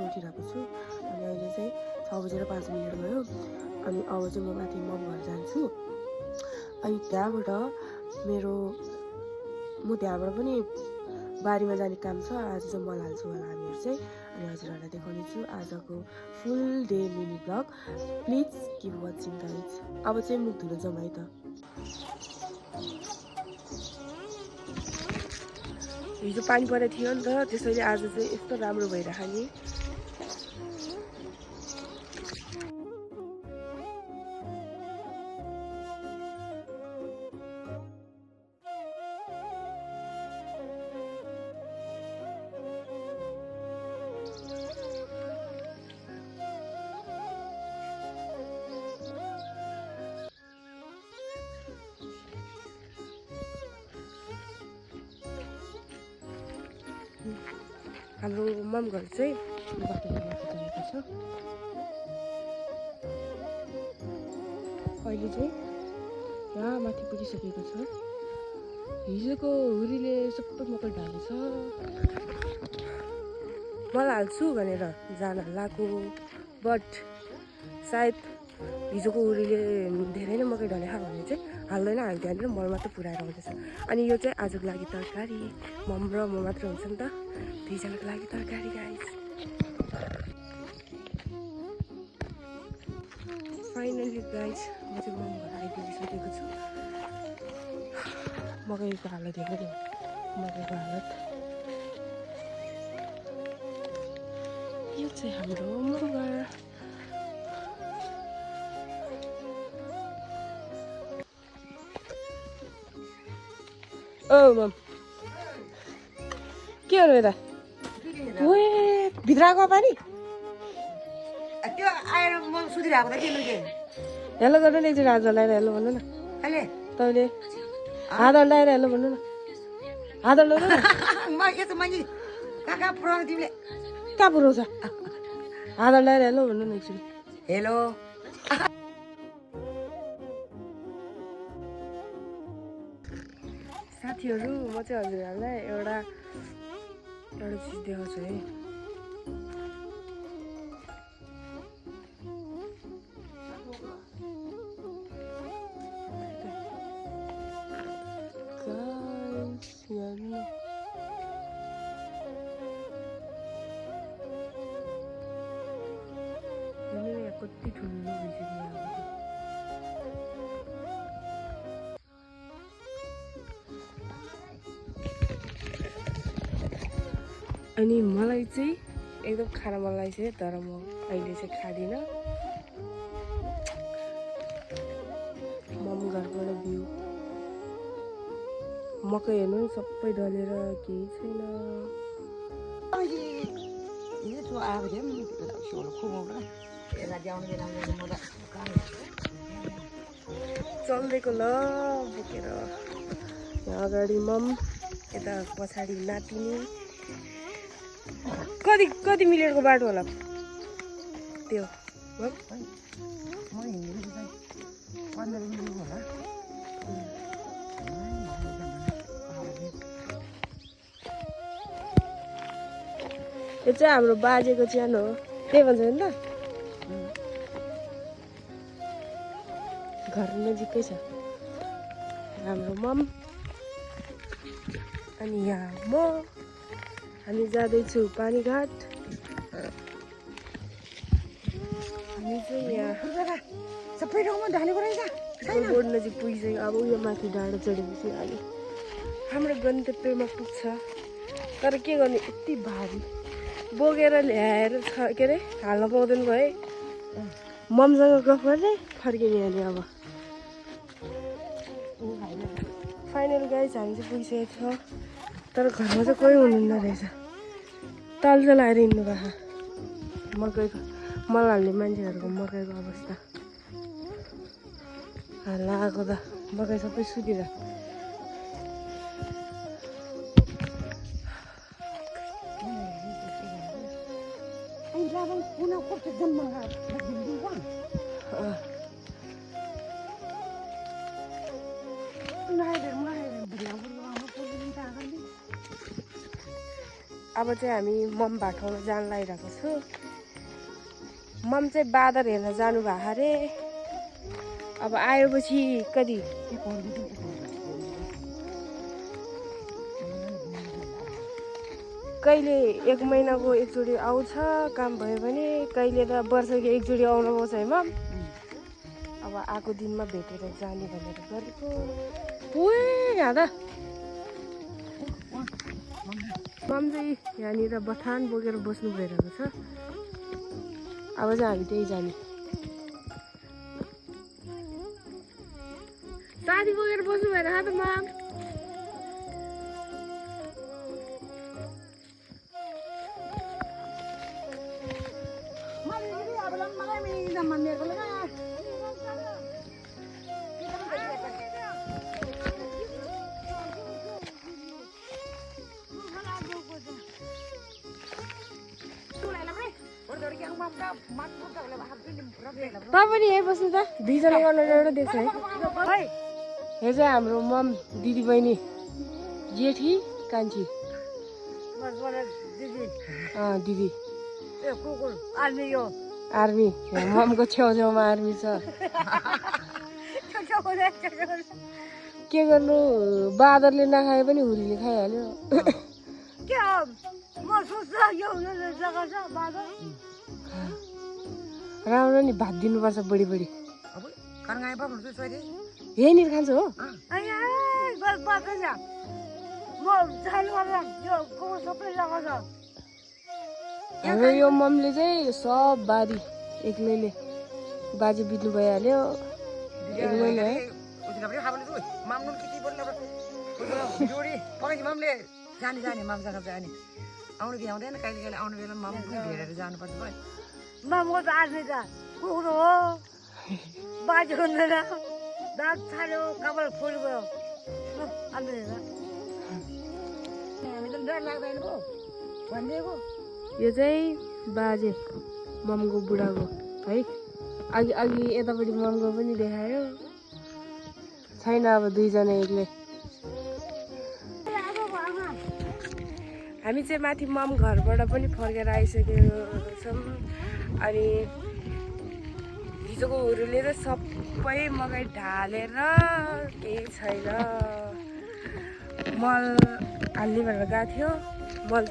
उठिरहेको छु अनि अहिले चाहिँ 6:05 भयो अनि अब चाहिँ म माथि मम घर जान्छु अनि त्यहाँबाट म त्यहाँबाट पनि बारीमा जाने काम छ आज चाहिँ मल हाल्छु होला हामीहरू चाहिँ अनि हजुरहरूलाई देखाउने छु आजको full day mini vlog please keep watching guys अब चाहिँ मुख धुन जाउँ है त हिजो पानी परेको थियो नि त त्यसैले आज चाहिँ यस्तो राम्रो भइरहेको नि हाम्रो मम घर चाहिँ बाटोमा गएको छ अहिले चाहिँ यहाँ माथि पुगिसकेको छ हिजोको हुरीले सबै मकै ढालेको छ मल हाल्छु भनेर जान लाएको बट सायद हिजोको हुरीले धेरै नै मकै ढलेको भने चाहिँ हाल्दैन हामी त्यहाँनिर मल मात्र पुऱ्याएर आउँदैछ अनि यो चाहिँ आजको लागि तरकारी मम र म मात्र हुन्छ नि त दुईजनाको लागि तरकारी गाइस फाइनली गाइस म चाहिँ मम घर आइपुगिसकेको छु मकैको हालत हेर्नु मकैको हालत यो चाहिँ हाम्रो मम घर ओ मम के हो यता ओए भित्रको पानी त्यो आएर म सुतिरहेको त के लुके हेलो गर्नु न एकचोटि हात हल्लाएर हेलो भन्नु न अहिले तपाईँले हात हल्लाएर हेलो भन्नु न हात हल्लाउनु न म यस्तो मान्छे कहाँ कहाँ पुऱ्याउनु तिमीले कहाँ पुऱ्याउँछ हात हल्लाएर हेलो भन्नु न एकचोटि हेलो साथीहरू म चाहिँ हजुरहरूलाई एउटा चिज देखाउँछु है कति ठुलो भइसक्यो अनि मलाई चाहिँ एकदम खान मन लागेको छ तर म अहिले चाहिँ खाँदिनँ मम घरबाट भ्यू मकै हेर्नु सबै ढलेर केही छैन चल्दैको ल बोकेर यहाँ अगाडि मम यता पछाडि नातिनी कति मिनटको बाटो होला त्यो 15 मिनट होला यो चाहिँ हाम्रो बाजेको च्यान हो त्यही भन्छ नि त घर नजिकै छ हाम्रो मम अनि यहाँ म हामी जाँदैछु पानीघाट हामी चाहिँ यहाँ सबै ठाउँमा ढालेको रहेछ बोर्ड नजिक पुगिसक्यो अब उयो माथि डाँडा चढेपछि अहिले हाम्रो गन्तव्यमा पुग्छ तर के गर्ने यति भारी बोकेर ल्याएर के अरे हाल्न पाउँदैन भयो है ममसँग गफ गर्ने फर्किने अनि अब फाइनल गाइस हामी चाहिँ पुगिसकेको छ तर घरमा चाहिँ कोही हुनुहुन्न रहेछ ताल लाएर हिँड्नु भएको मकैको मल हाल्ने मान्छेहरूको मकैको अवस्था लागेको त मकै सबै सुकेर अब चाहिँ हामी मम भाटाउन जान लागिरहेको छु। मम चाहिँ बाँदर हेर्न जानु भएको अरे। अब आएपछि कति कहिले 1 महिनाको एकचोटि आउँछ काम भयो भने, कहिले त वर्षको एकचोटि आउनु पाउँछ है मम। अब आएको दिनमा भेटेर जाने भनेर गरेको। ओए यहाँ त मम चाहिँ यहाँनिर बथान बोकेर बस्नु भइरहेको छ। अब चाहिँ हामी त्यही जाने। साथी बोकेर बस्नु भइरहेको त मम। त पनि यहीँ बस्नु त, 2 जना गर्न एउटा देख्छ है। यो चाहिँ हाम्रो मम दिदी बहिनी जेठी कान्छी दिदी आर्मी। ममको छेउछाउमा आर्मी छ। के गर्नु, बाँदरले नखाए पनि हुरीले खाइहाल्यो। राम्रो नि, भात दिनुपर्छ बढी बढी। यहीँनिर खान्छ हो। हाम्रो यो ममले चाहिँ सब बारी एक्लैले, बाजे बित्नु भइहाल्यो एक्लैले है। जाने मामसँग जाने आउनु कि आउँदैन, कहिले कहिले आउनु बेला माम पनि भेटेर जानुपर्छ भाइ। मामको त आर्मी त कुकुर हो, बाजे हुँदैन, दाँत छाड्यो, कपाल फुल्यो, हामी त डर लाग्दैन पो भनिदिएको। यो चाहिँ बाजे ममको बुढाको है। अघि अघि यतापट्टि ममको पनि देखायो छैन। अब 2 जना एक्लै। हामी चाहिँ माथि मम घरबाट पनि फर्केर आइसकेको छौँ। अनि हिजोको हुरुले चाहिँ सबै मकै ढालेर केही छैन। मल हाल्ने भनेर गएको थियो, मल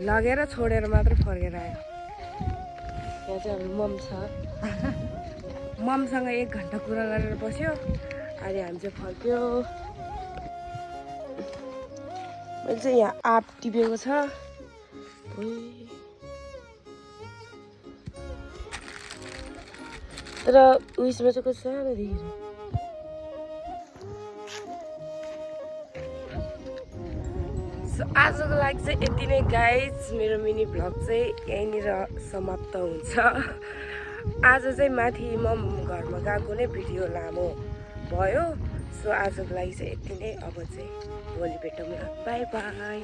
लगेर छोडेर मात्र फर्केर आयो। यहाँ चाहिँ हाम्रो मम छ। ममसँग 1 घन्टा कुरा गरेर बस्यो, अनि हामी चाहिँ फर्क्यो। मैले चाहिँ यहाँ आँप टिपेको छ। तर उयसमा चाहिँ कस्तो सानो देखेर। आजको लागि चाहिँ यति नै गाइज। मेरो मिनी भ्लग चाहिँ यहीँनिर समाप्त हुन्छ। आज चाहिँ माथि मम घरमा गएको नै भिडियो लामो भयो। सो आजको लागि चाहिँ यति नै। अब चाहिँ भोलि भेटौँ ल, बाई बाई।